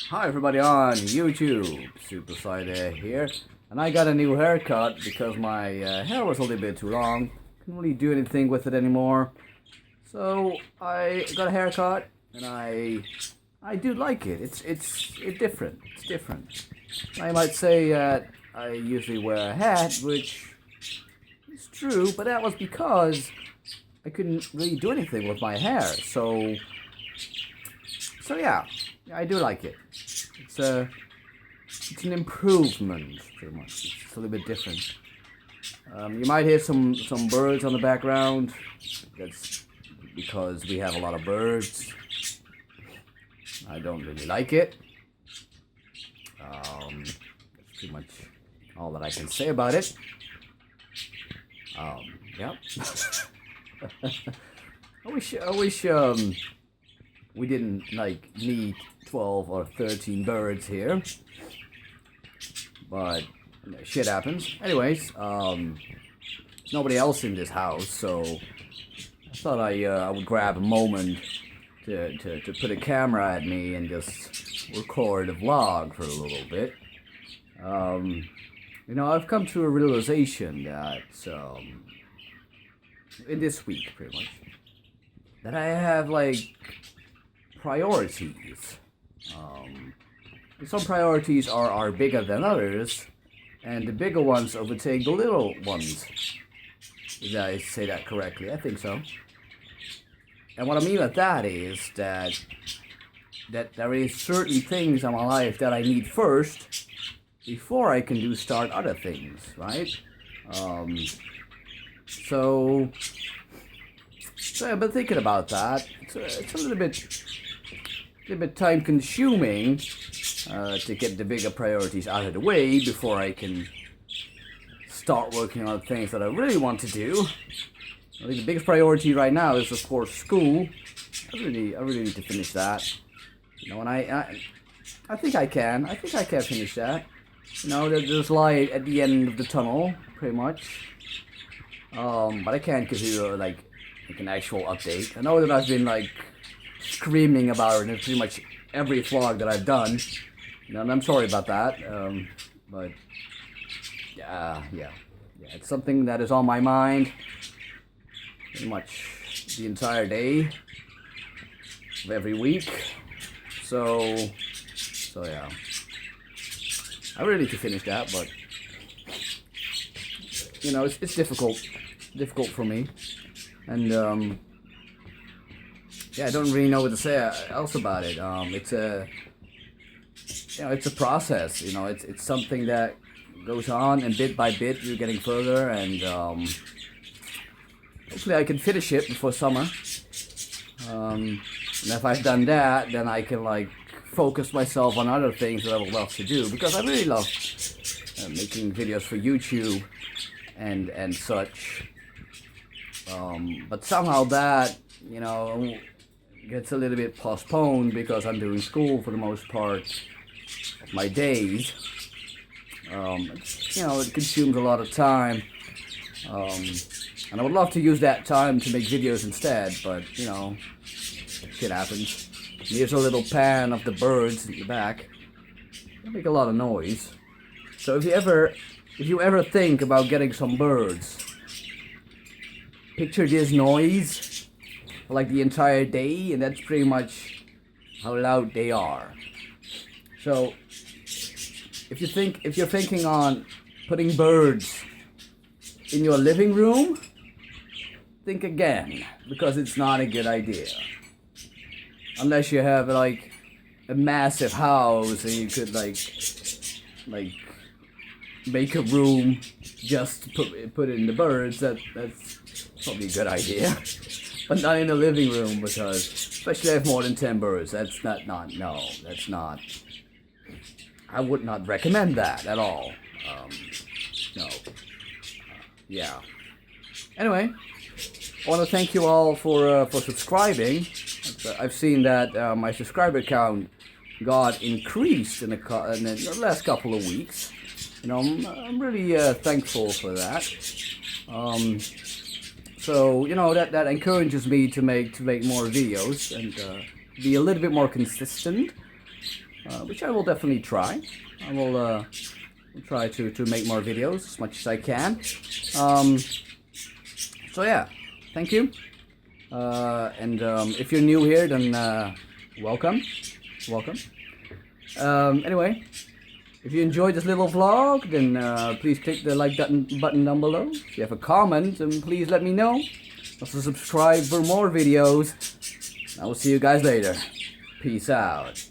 Hi everybody on YouTube, SuperSlider here, and I got a new haircut because my hair was a little bit too long. Couldn't really do anything with it anymore, so I got a haircut, and I do like it. It's different. It's different. I might say that I usually wear a hat, which is true, but that was because I couldn't really do anything with my hair. So yeah, I do like it. It's an improvement, pretty much. It's a little bit different. You might hear some birds on the background. That's because we have a lot of birds. I don't really like it. That's pretty much all that I can say about it. Yeah. I wish we didn't need 12 or 13 birds here, but shit happens. Anyways, there's nobody else in this house, so I thought I would grab a moment to put a camera at me and just record a vlog for a little bit. I've come to a realization that in this week, pretty much, that I have priorities. Some priorities are bigger than others, and the bigger ones overtake the little ones. Did I say that correctly? I think so. And what I mean by that is that there is certain things in my life that I need first before I can start other things, right? So I've been thinking about that. It's a little bit time consuming to get the bigger priorities out of the way before I can start working on things that I really want to do. I think the biggest priority right now is, of course, school. I really need to finish that. And I think I can. I think I can finish that. There's light at the end of the tunnel, pretty much. But I can't give you an actual update. I know that I've been screaming about it in pretty much every vlog that I've done. And I'm sorry about that. But yeah, it's something that is on my mind pretty much the entire day of every week. So yeah. I really need to finish that, but it's difficult for me. And I don't really know what to say else about it. It's a process. It's something that goes on, and bit by bit you're getting further, and hopefully I can finish it before summer. And if I've done that, then I can focus myself on other things that I would love to do, because I really love making videos for YouTube and such. But somehow that gets a little bit postponed because I'm doing school for the most part of my days. It consumes a lot of time, and I would love to use that time to make videos instead, but shit happens. Here's a little pan of the birds in the back. They make a lot of noise. So if you ever think about getting some birds, picture this noise for the entire day, and that's pretty much how loud they are. So if you're thinking on putting birds in your living room, think again, because it's not a good idea. Unless you have a massive house and you could make a room just to put in the birds, that's probably a good idea. But not in the living room, because especially if more than 10 birds, that's not. I would not recommend that at all. No. Yeah. Anyway, I want to thank you all for subscribing. I've seen that my subscriber count got increased in the last couple of weeks. I'm really thankful for that. So that encourages me to make more videos and be a little bit more consistent. which I will definitely try. I will try to make more videos as much as I can. So yeah, thank you. And if you're new here, then welcome. Anyway, if you enjoyed this little vlog, then please click the like button down below. If you have a comment, then please let me know. Also subscribe for more videos. I will see you guys later. Peace out.